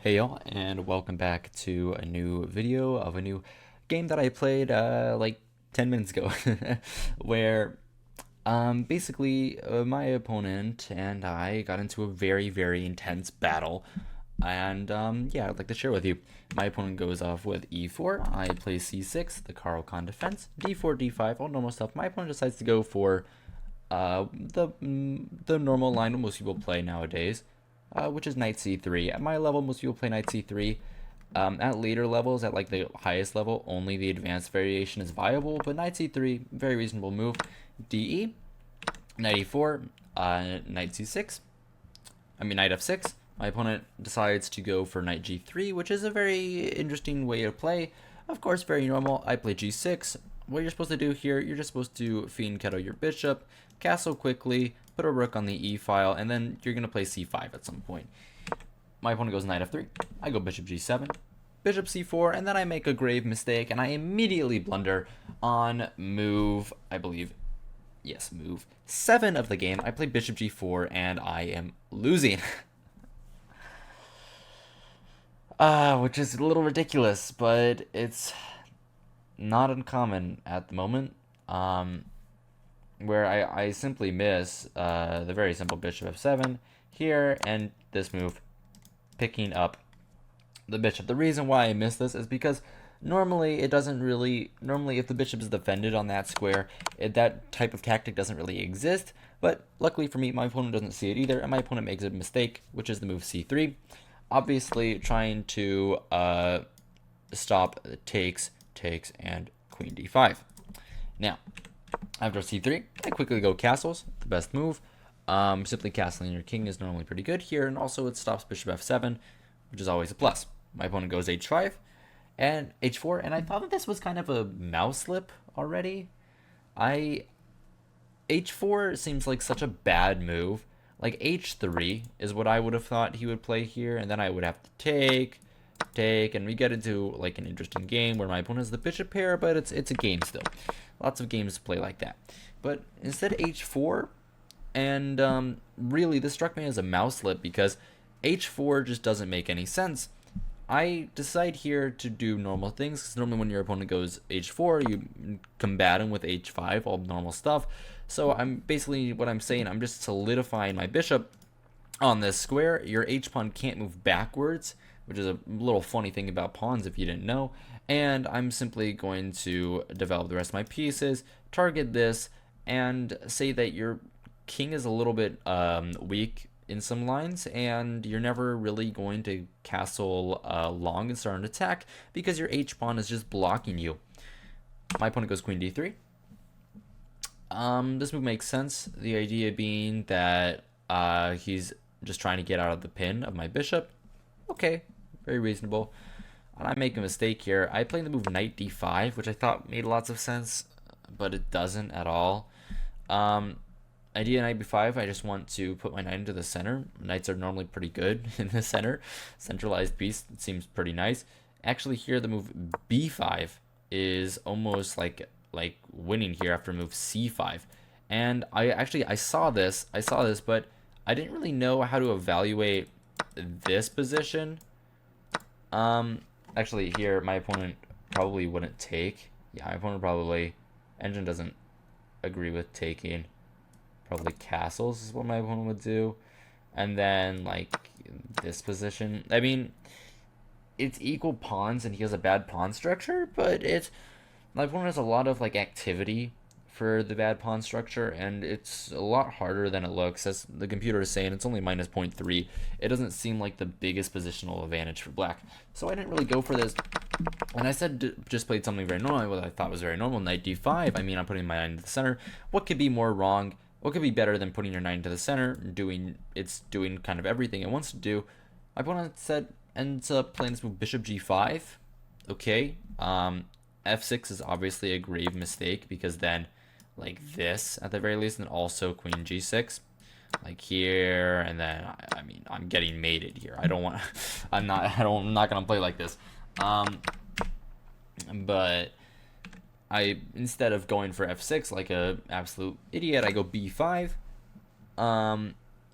Hey y'all, and welcome back to a new video of a new game that I played like 10 minutes ago, where basically my opponent and I got into a very intense battle, and yeah, I'd like to share with you. My opponent goes off with e4, I play c6, the Carl Khan defense, d4, d5, all normal stuff. My opponent decides to go for the normal line most people play nowadays, which is knight c3. At my level, most people play knight c3. At later levels, at like the highest level, only the advanced variation is viable, but knight c3, very reasonable move. de, knight e4, knight c6, knight f6. My opponent decides to go for knight g3, which is a very interesting way to play. Of course, very normal. I play g6. What you're supposed to do here, you're just supposed to fiend kettle your bishop, castle quickly, put a rook on the e file, and then you're going to play c5 at some point. My opponent goes knight f3. I go bishop g7, bishop c4, and then I make a grave mistake, and I immediately blunder on move, I believe, yes, move 7 of the game. I play bishop g4, and I am losing. Which is a little ridiculous, but it's not uncommon at the moment. Where I simply miss the very simple bishop f7 here, and this move picking up the bishop. The reason why I miss this is because normally it doesn't really, normally if the bishop is defended on that square, that type of tactic doesn't really exist. But luckily for me, my opponent doesn't see it either, and my opponent makes a mistake, which is the move c3. Obviously trying to stop takes, and queen d5. Now, after c3, I quickly go castles, the best move. Simply castling your king is normally pretty good here, and also it stops bishop f7, which is always a plus. My opponent goes h5 and h4, and I thought that this was kind of a mouse slip already. H4 seems like such a bad move. Like h3 is what I would have thought he would play here, and then I would have to take, and we get into like an interesting game where my opponent has the bishop pair, but it's a game still. Lots of games to play like that. But instead h4, and really this struck me as a mouse slip because h4 just doesn't make any sense. I decide here to do normal things, because normally when your opponent goes h4, you combat him with h5, all normal stuff. So I'm basically, what I'm saying, I'm just solidifying my bishop on this square. Your h-pawn can't move backwards, which is a little funny thing about pawns if you didn't know. And I'm simply going to develop the rest of my pieces, target this, and say that your king is a little bit weak in some lines, and you're never really going to castle long and start an attack because your h-pawn is just blocking you. My opponent goes queen d3. This move makes sense. The idea being that he's just trying to get out of the pin of my bishop. Okay, very reasonable. And I make a mistake here. I play the move knight d5, which I thought made lots of sense, but it doesn't at all. Idea knight b5, I just want to put my knight into the center. Knights are normally pretty good in the center. Centralized piece, it seems pretty nice. Actually here the move b5 is almost like winning here after move c5. And I saw this, but I didn't really know how to evaluate this position. Actually here my opponent probably wouldn't take. Yeah, my opponent probably, engine doesn't agree with taking. Probably castles is what my opponent would do. And then like this position, I mean, it's equal pawns and he has a bad pawn structure, but it's, my opponent has a lot of like activity for the bad pawn structure, and it's a lot harder than it looks. As the computer is saying, it's only minus 0.3. It doesn't seem like the biggest positional advantage for black, so I didn't really go for this. And I said just played something very normal, what I thought was very normal, knight d5. I mean, I'm putting my knight into the center. What could be more wrong? What could be better than putting your knight into the center, doing kind of everything it wants to do? My opponent ends up playing this move bishop g5. Okay, f6 is obviously a grave mistake, because then like this at the very least, and also queen g6 like here, and then I mean I'm getting mated here. I don't want I'm not gonna play like this. But I, instead of going for f6 like a absolute idiot, I go b5,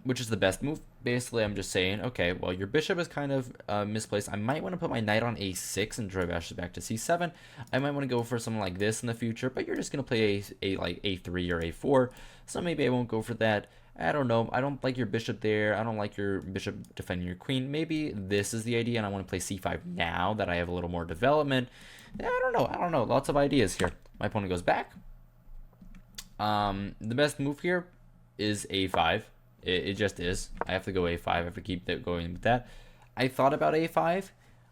which is the best move. basically I'm just saying, okay, well, your bishop is kind of misplaced. I might want to put my knight on a6 and drive ashes back to c7. I might want to go for something like this in the future, but you're just going to play a like a3 or a4, so maybe I won't go for that. I don't know. I don't like your bishop there. I don't like your bishop defending your queen. Maybe this is the idea, and I want to play c5 now that I have a little more development. I don't know. I don't know. Lots of ideas here. My opponent goes back. The best move here is a5. It just is. I have to go a5. I have to keep going with that. I thought about a5.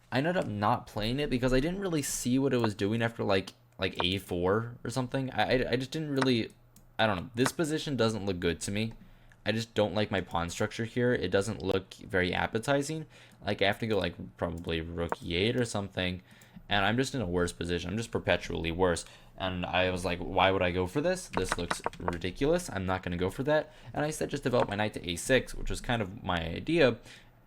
I ended up not playing it because I didn't really see what it was doing after like a4 or something. I just didn't really. I don't know. This position doesn't look good to me. I just don't like my pawn structure here. It doesn't look very appetizing. Like I have to go like probably rook e8 or something, and I'm just in a worse position. I'm just perpetually worse. And I was like, why would I go for this? This looks ridiculous. I'm not going to go for that. And I said just develop my knight to a6, which was kind of my idea.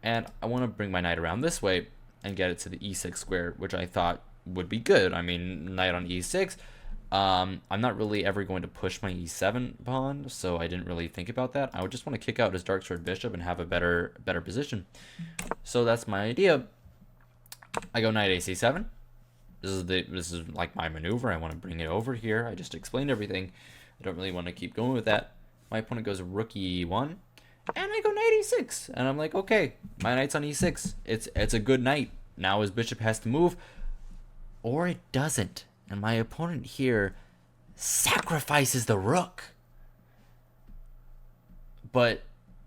And I want to bring my knight around this way and get it to the e6 square, which I thought would be good. I mean, knight on e6. I'm not really ever going to push my e7 pawn, so I didn't really think about that. I would just want to kick out his dark sword bishop and have a better position. So that's my idea. I go knight ac7. This is like my maneuver. I want to bring it over here. I just explained everything. I don't really want to keep going with that. My opponent goes rook e1, and I go knight e6, and I'm like, okay, my knight's on e6. It's a good knight. Now his bishop has to move, or it doesn't. And my opponent here sacrifices the rook. But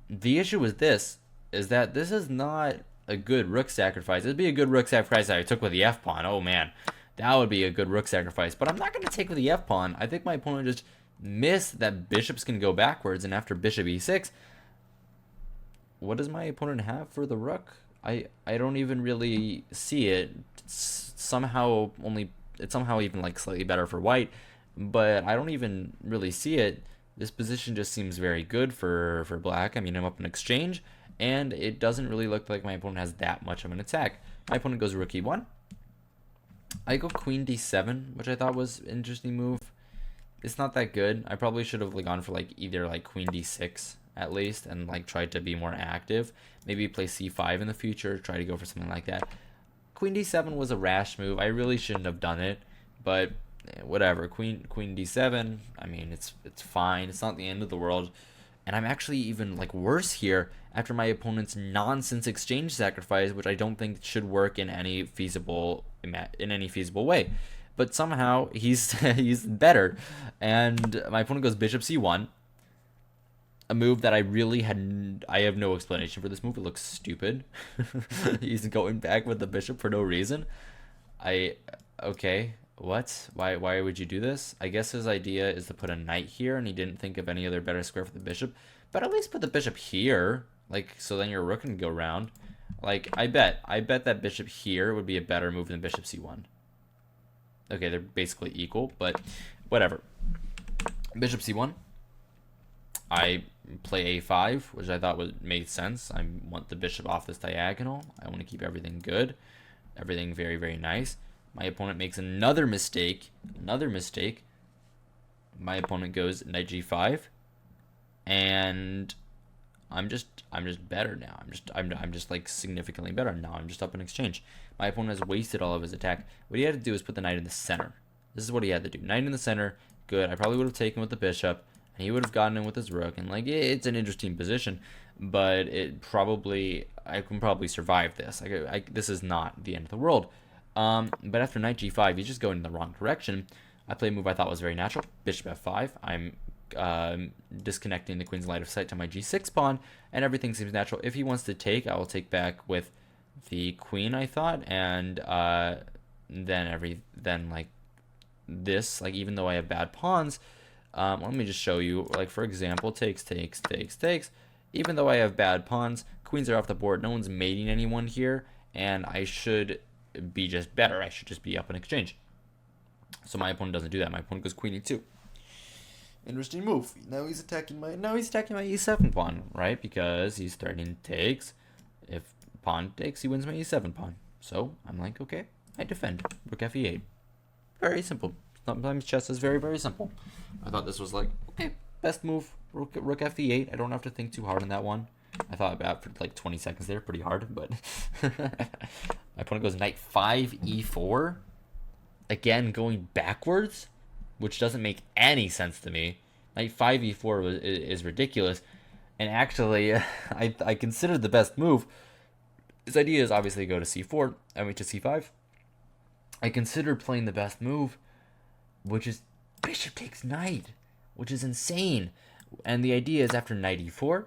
the issue with this is that this is not a good rook sacrifice. It'd be a good rook sacrifice that I took with the f pawn. Oh man, that would be a good rook sacrifice. But I'm not going to take with the f pawn. I think my opponent just missed that bishops can go backwards, and after bishop e6, what does my opponent have for the rook? I don't even really see it. It's somehow even like slightly better for white, but I don't even really see it. This position just seems very good for black. I mean, I'm up in exchange, and it doesn't really look like my opponent has that much of an attack. My opponent goes rook e1. I go queen d7, which I thought was an interesting move. It's not that good. I probably should have gone for either queen d6 at least, and tried to be more active. Maybe play c5 in the future, try to go for something like that. Queen d7 was a rash move. I really shouldn't have done it, but whatever. Queen d7, I mean, it's fine. It's not the end of the world. And I'm actually even worse here after my opponent's nonsense exchange sacrifice, which I don't think should work in any feasible way. But somehow he's better, and my opponent goes bishop c1, a move that I have no explanation for this move. It looks stupid. He's going back with the bishop for no reason. Okay, what? Why would you do this? I guess his idea is to put a knight here, and he didn't think of any other better square for the bishop. But at least put the bishop here, so then your rook can go around. I bet that bishop here would be a better move than bishop c1. Okay, they're basically equal, but whatever. Bishop c1. I play a5, which I thought made sense. I want the bishop off this diagonal. I want to keep everything good. Everything very, very nice. My opponent makes another mistake. My opponent goes knight g5, and I'm just better now. I'm just significantly better now. I'm just up in exchange. My opponent has wasted all of his attack. What he had to do is put the knight in the center. This is what he had to do. Knight in the center, good. I probably would have taken with the bishop, and he would have gotten in with his rook. And it's an interesting position, but I can probably survive this. This is not the end of the world. But after knight g5, he's just going in the wrong direction. I play a move I thought was very natural. Bishop f5. I'm disconnecting the queen's line of sight to my g6 pawn, and everything seems natural. If he wants to take, I will take back with the queen, I thought, and then this, even though I have bad pawns, let me just show you, for example, takes. Even though I have bad pawns, queens are off the board. No one's mating anyone here, and I should be just better. I should just be up in exchange. So my opponent doesn't do that. My opponent goes queen e2. Interesting move. Now he's attacking my e7 pawn, right? Because he's threatening takes. If pawn takes, he wins my e7 pawn. So I'm like, okay, I defend. Rook f8. Very simple. Sometimes chess is very, very simple. I thought this was okay, best move. Rook f8. I don't have to think too hard on that one. I thought about it for like 20 seconds there, pretty hard, but my opponent goes knight 5 e4. Again, going backwards, which doesn't make any sense to me. Knight 5 e4 is ridiculous. And actually, I considered the best move. His idea is obviously go to c4, I mean to c5. I considered playing the best move, which is bishop takes knight, which is insane. And the idea is after knight e4,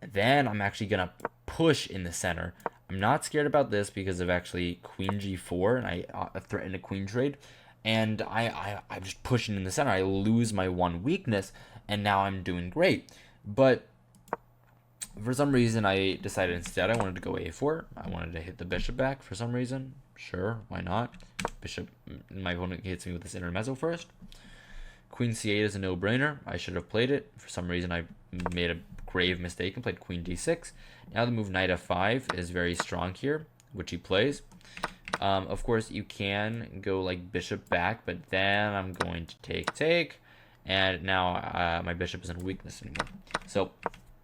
then I'm actually going to push in the center. I'm not scared about this because of actually queen g4, and I threaten a queen trade. And I'm just pushing in the center. I lose my one weakness, and now I'm doing great. But for some reason, I decided instead I wanted to go a4. I wanted to hit the bishop back for some reason. Sure, why not? Bishop, my opponent hits me with this intermezzo first. Queen c8 is a no-brainer. I should have played it. For some reason, I made a grave mistake and played queen d6. Now the move knight f5 is very strong here, which he plays. Of course, you can go like bishop back, but then I'm going to take, and now my bishop isn't a weakness anymore. So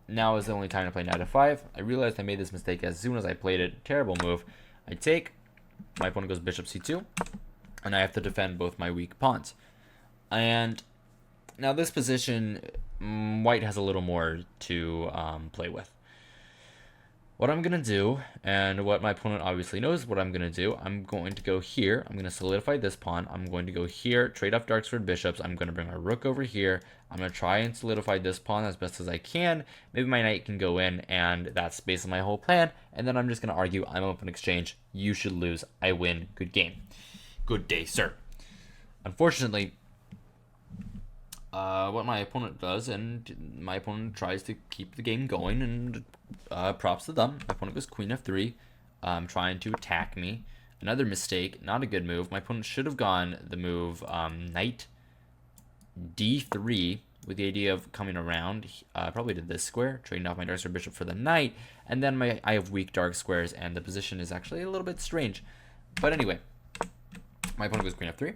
now is the only time to play knight f5. I realized I made this mistake as soon as I played it. Terrible move. I take, my opponent goes bishop c2, and I have to defend both my weak pawns. And now this position, white has a little more to play with. What I'm going to do, and what my opponent obviously knows what I'm going to do, I'm going to go here. I'm going to solidify this pawn. I'm going to go here, trade off darks for bishops. I'm going to bring my rook over here. I'm going to try and solidify this pawn as best as I can. Maybe my knight can go in, and that's basically my whole plan. And then I'm just going to argue, I'm open exchange. You should lose. I win. Good game. Good day, sir. Unfortunately, what my opponent does, and my opponent tries to keep the game going, and props to them. My opponent goes queen f3, trying to attack me. Another mistake, not a good move. My opponent should have gone the move knight d3 with the idea of coming around. Probably did this square, trading off my dark square bishop for the knight, and then I have weak dark squares, and the position is actually a little bit strange. But anyway, my opponent goes queen f3.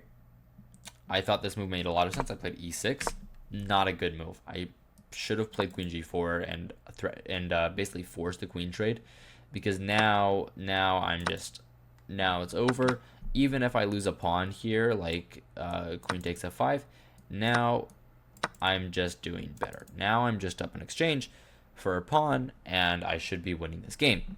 I thought this move made a lot of sense. I played e6. Not a good move. I should have played queen g4 and basically forced the queen trade, because now it's over. Even if I lose a pawn here, like queen takes f5, now I'm just doing better. Now I'm just up in exchange for a pawn, and I should be winning this game.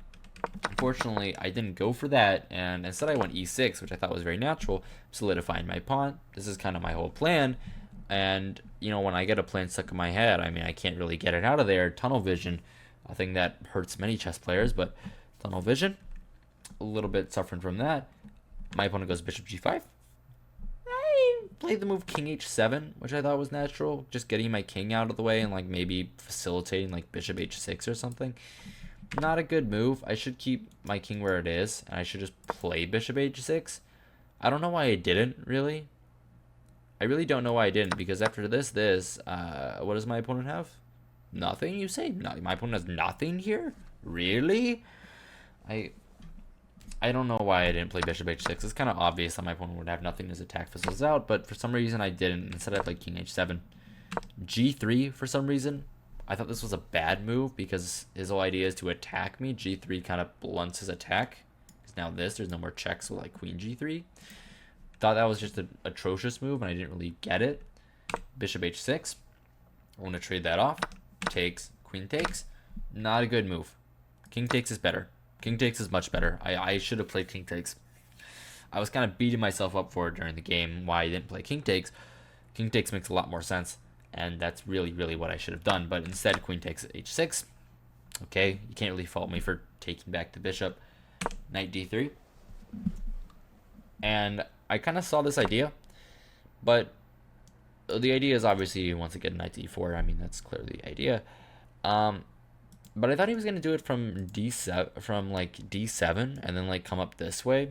Unfortunately, I didn't go for that, and instead I went e6, which I thought was very natural, solidifying my pawn. This is kind of my whole plan, and, you know, when I get a plan stuck in my head, I mean, I can't really get it out of there. Tunnel vision, a thing that hurts many chess players, but tunnel vision, a little bit suffering from that. My opponent goes bishop g5. I played the move king h7, which I thought was natural, just getting my king out of the way and, like, maybe facilitating, like, bishop h6 or something. Not a good move. I should keep my king where it is, and I should just play bishop h6. I don't know why I didn't, really. I really don't know why I didn't, because after this, what does my opponent have? Nothing, you say? No, my opponent has nothing here? Really? I don't know why I didn't play bishop h6. It's kind of obvious that my opponent would have nothing as attack fizzles out, but for some reason I didn't. Instead, I played king h7. g3, for some reason. I thought this was a bad move because his whole idea is to attack me. G3 kind of blunts his attack. Because now there's no more checks with like queen G3. Thought that was just an atrocious move, and I didn't really get it. Bishop H6. I want to trade that off. Takes. Queen takes. Not a good move. King takes is better. King takes is much better. I should have played king takes. I was kind of beating myself up for it during the game, why I didn't play king takes. King takes makes a lot more sense, and that's really, really what I should have done. But instead, queen takes h6. Okay, you can't really fault me for taking back the bishop. Knight d3. And I kind of saw this idea, but the idea is obviously he wants to get knight d4. I mean, that's clearly the idea. But I thought he was going to do it from d7, from like d7, and then like come up this way.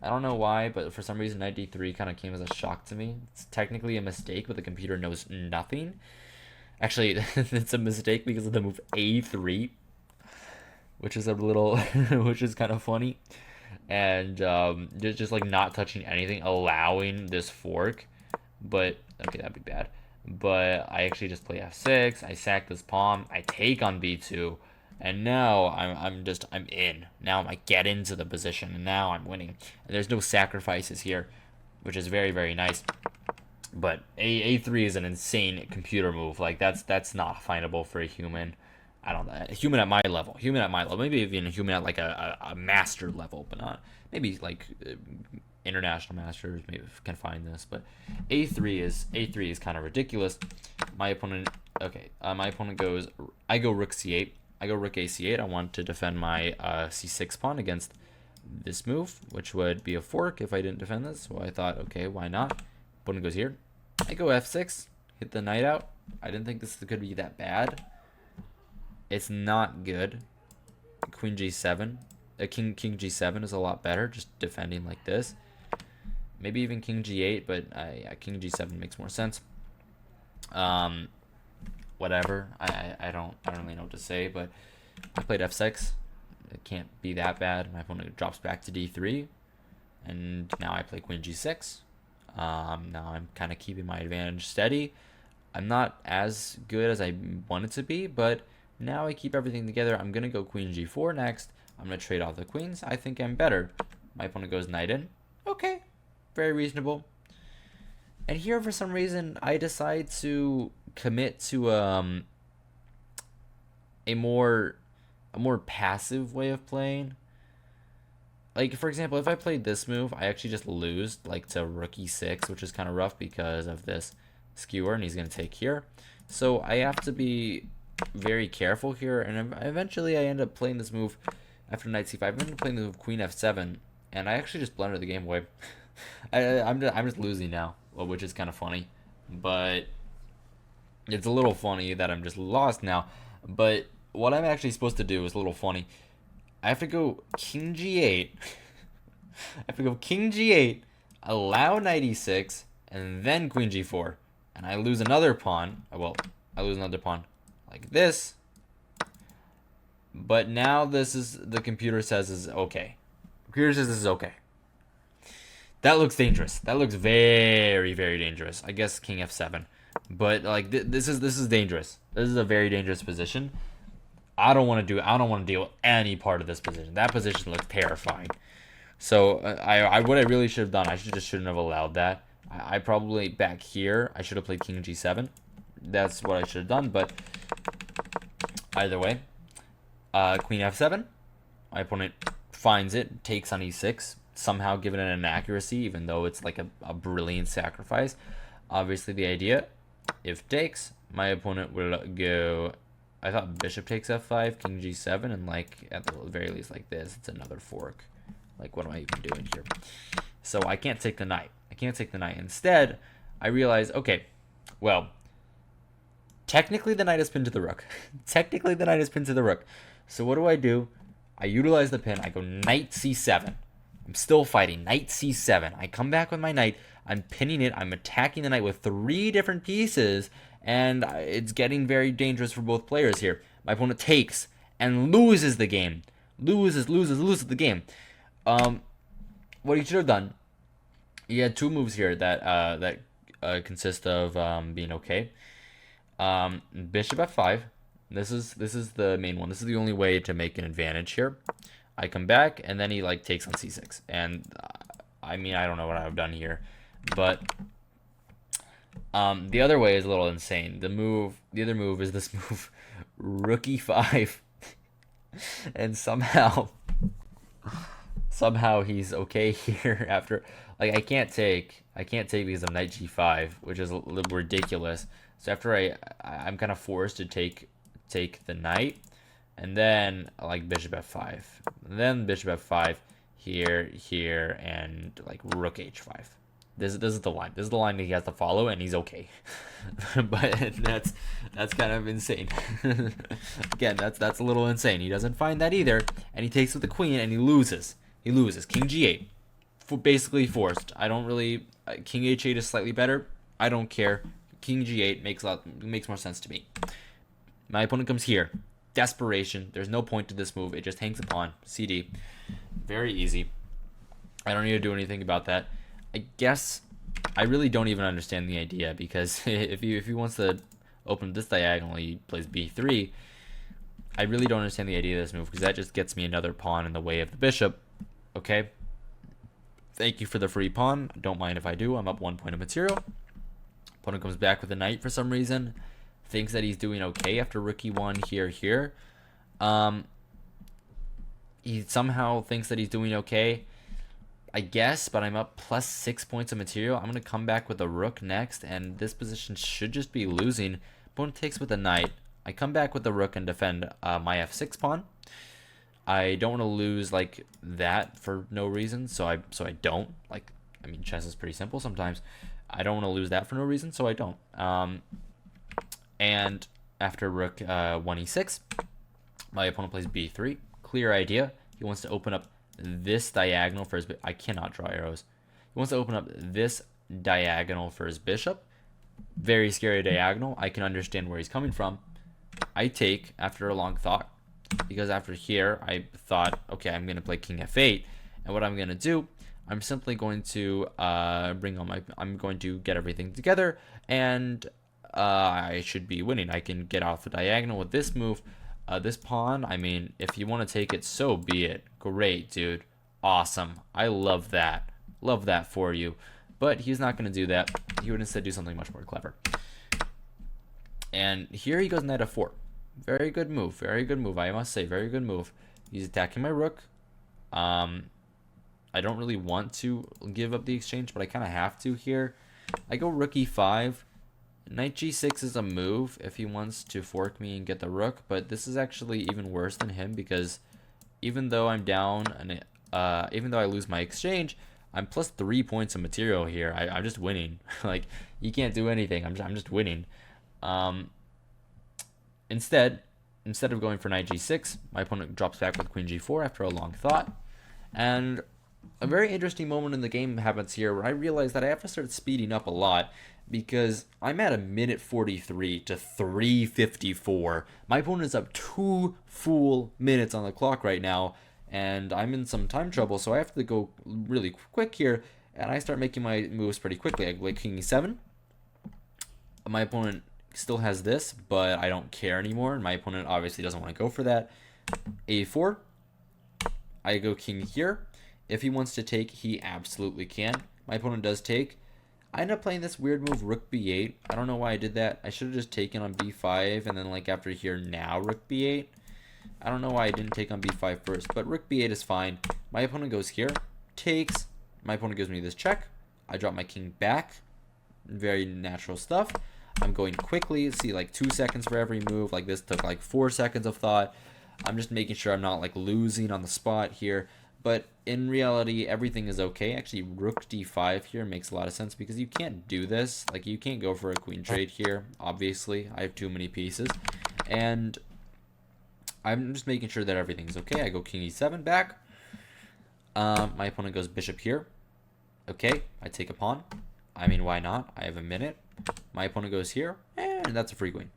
I don't know why, but for some reason knight d3 kind of came as a shock to me. It's technically a mistake, but the computer knows nothing. Actually, it's a mistake because of the move a3, which is a little, which is kind of funny. And just like not touching anything, allowing this fork. But okay, that'd be bad. But I actually just play f6. I sack this pawn. I take on b2, And now I'm in. Now I get into the position, and now I'm winning. And there's no sacrifices here, which is very, very nice. But A3 is an insane computer move. Like that's not findable for a human. I don't know. A human at my level. Human at my level. Maybe even a human at like a master level, but not maybe like international masters maybe can find this. But A3 is kind of ridiculous. My opponent. Okay. My opponent goes. I go rook C8. I go rook A8. I want to defend my C6 pawn against this move, which would be a fork if I didn't defend this. So I thought, okay, why not? Opponent goes here. I go F6, hit the knight out. I didn't think this could be that bad. It's not good. Queen G7. King G7 is a lot better, just defending like this. Maybe even King G8, but King G7 makes more sense. Whatever. I don't really know what to say, but I played F6. It can't be that bad. My opponent drops back to D3, and now I play Queen G6. Now I'm kind of keeping my advantage steady. I'm not as good as I wanted to be, but now I keep everything together. I'm gonna go Queen G4 next. I'm gonna trade off the queens. I think I'm better. My opponent goes knight in. Okay, very reasonable. And here, for some reason, I decide to commit to a more passive way of playing. Like, for example, if I played this move, I actually just lose, like, to rook e6, which is kind of rough because of this skewer, and he's going to take here. So I have to be very careful here, and eventually I end up playing this move after knight c5. I end up playing the move queen f7, and I actually just blundered the game away. I'm just losing now, which is kind of funny. But it's a little funny that I'm just lost now. But what I'm actually supposed to do is a little funny. I have to go King G8. I have to go King G8, allow knight E6, and then Queen G4. And I lose another pawn. Well, I lose another pawn like this. But now this is, the computer says is okay. The computer says this is okay. That looks dangerous. That looks very, very dangerous. I guess King F7. But like this is dangerous. This is a very dangerous position. I don't want to deal with any part of this position. That position looks terrifying. So what I really should have done, I shouldn't have allowed that. I probably back here, I should have played King G7. That's what I should have done. But either way, Queen F7. My opponent finds it, takes on E6, somehow giving it an accuracy, even though it's like a brilliant sacrifice. Obviously, the idea, if takes, my opponent will go. I thought bishop takes f5, king g7, and like at the very least like this, it's another fork. Like, what am I even doing here? So I can't take the knight. I can't take the knight. Instead, I realize, okay, well, technically the knight is pinned to the rook. Technically the knight is pinned to the rook. So what do? I utilize the pin. I go knight c7. I'm still fighting. Knight c7. I come back with my knight. I'm pinning it. I'm attacking the knight with 3 different pieces. And it's getting very dangerous for both players here. My opponent takes and loses the game. Loses the game. What he should have done, he had 2 moves here that consist of being okay. Bishop f5. This is the main one. This is the only way to make an advantage here. I come back, and then he like takes on c6. And I mean, I don't know what I've done here, but the other way is a little insane. The other move is this move, rook e5, and somehow he's okay here after. Like, I can't take because of knight g5, which is ridiculous. So after I'm kind of forced to take the knight, and then like bishop f5, and then bishop f5 here, and like rook h5. This is the line. This is the line that he has to follow, and he's okay. But that's kind of insane. Again, that's a little insane. He doesn't find that either, and he takes with the queen, and he loses. He loses. King g8, basically forced. I don't really. King h8 is slightly better. I don't care. King g8 makes more sense to me. My opponent comes here. Desperation. There's no point to this move. It just hangs a pawn. CD. Very easy. I don't need to do anything about that. I guess I really don't even understand the idea, because if he wants to open this diagonally, he plays b3. I really don't understand the idea of this move because that just gets me another pawn in the way of the bishop. Okay. Thank you for the free pawn. Don't mind if I do. I'm up 1 point of material. Opponent comes back with a knight for some reason. Thinks that he's doing okay after rook e1 here. He somehow thinks that he's doing okay, I guess, but I'm up plus 6 points of material. I'm going to come back with a rook next, and this position should just be losing. Opponent takes with a knight. I come back with the rook and defend my f6 pawn. I don't want to lose like that for no reason, so I don't. Like, I mean, chess is pretty simple sometimes. I don't want to lose that for no reason, so I don't. And after rook 1e6, my opponent plays b3. Clear idea. He wants to open up this diagonal for his... I cannot draw arrows. He wants to open up this diagonal for his bishop. Very scary diagonal. I can understand where he's coming from. I take after a long thought, because after here I thought, okay, I'm going to play king f8, and what I'm going to do, I'm simply going to I'm going to get everything together, and I should be winning. I can get off the diagonal with this move. This pawn, I mean, if you want to take it, so be it. Great, dude. Awesome. I love that. Love that for you. But he's not going to do that. He would instead do something much more clever. And here he goes knight f4. Very good move. Very good move, I must say. Very good move. He's attacking my rook. I don't really want to give up the exchange, but I kind of have to here. I go rook e5. Knight g6 is a move if he wants to fork me and get the rook, but this is actually even worse than him because even though I'm down and even though I lose my exchange, I'm plus 3 points of material here. I'm just winning. Like, you can't do anything. I'm just winning. Instead of going for knight g6, my opponent drops back with queen g4 after a long thought, and a very interesting moment in the game happens here where I realize that I have to start speeding up a lot because I'm at a minute 43 to 3:54. My opponent is up 2 full minutes on the clock right now, and I'm in some time trouble, so I have to go really quick here, and I start making my moves pretty quickly. I go like king e7. My opponent still has this, but I don't care anymore, and my opponent obviously doesn't want to go for that. a4. I go king here. If he wants to take, he absolutely can. My opponent does take. I end up playing this weird move, rook b8. I don't know why I did that. I should have just taken on b5, and then like after here, now rook b8. I don't know why I didn't take on b5 first, but rook b8 is fine. My opponent goes here, takes. My opponent gives me this check. I drop my king back. Very natural stuff. I'm going quickly. See, like 2 seconds for every move. Like this took like 4 seconds of thought. I'm just making sure I'm not like losing on the spot here. But in reality, everything is okay. Actually, rook d5 here makes a lot of sense because you can't do this. Like, you can't go for a queen trade here, obviously. I have too many pieces. And I'm just making sure that everything's okay. I go king e7 back. My opponent goes bishop here. Okay, I take a pawn. I mean, why not? I have a minute. My opponent goes here, and that's a free queen.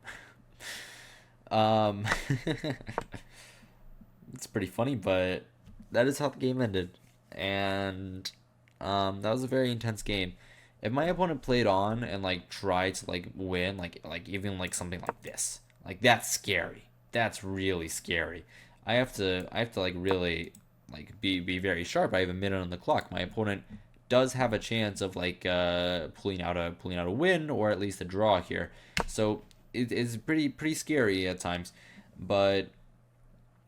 It's pretty funny, but that is how the game ended. And that was a very intense game. If my opponent played on and like tried to like win, like even like something like this, like that's scary. That's really scary. I have to like really like be very sharp. I have a minute on the clock. My opponent does have a chance of like pulling out a win or at least a draw here. So it's pretty scary at times, but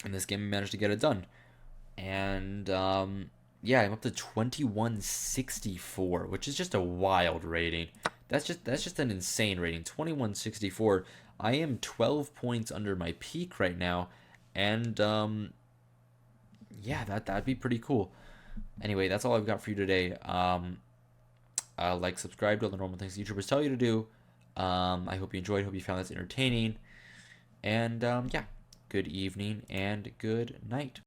in this game I managed to get it done. And yeah, I'm up to 2164, which is just a wild rating. That's just an insane rating. 2164. I am 12 points under my peak right now, and yeah, that'd be pretty cool. Anyway, that's all I've got for you today. Like, subscribe to all the normal things YouTubers tell you to do. I hope you enjoyed. Hope you found this entertaining. And yeah, good evening and good night.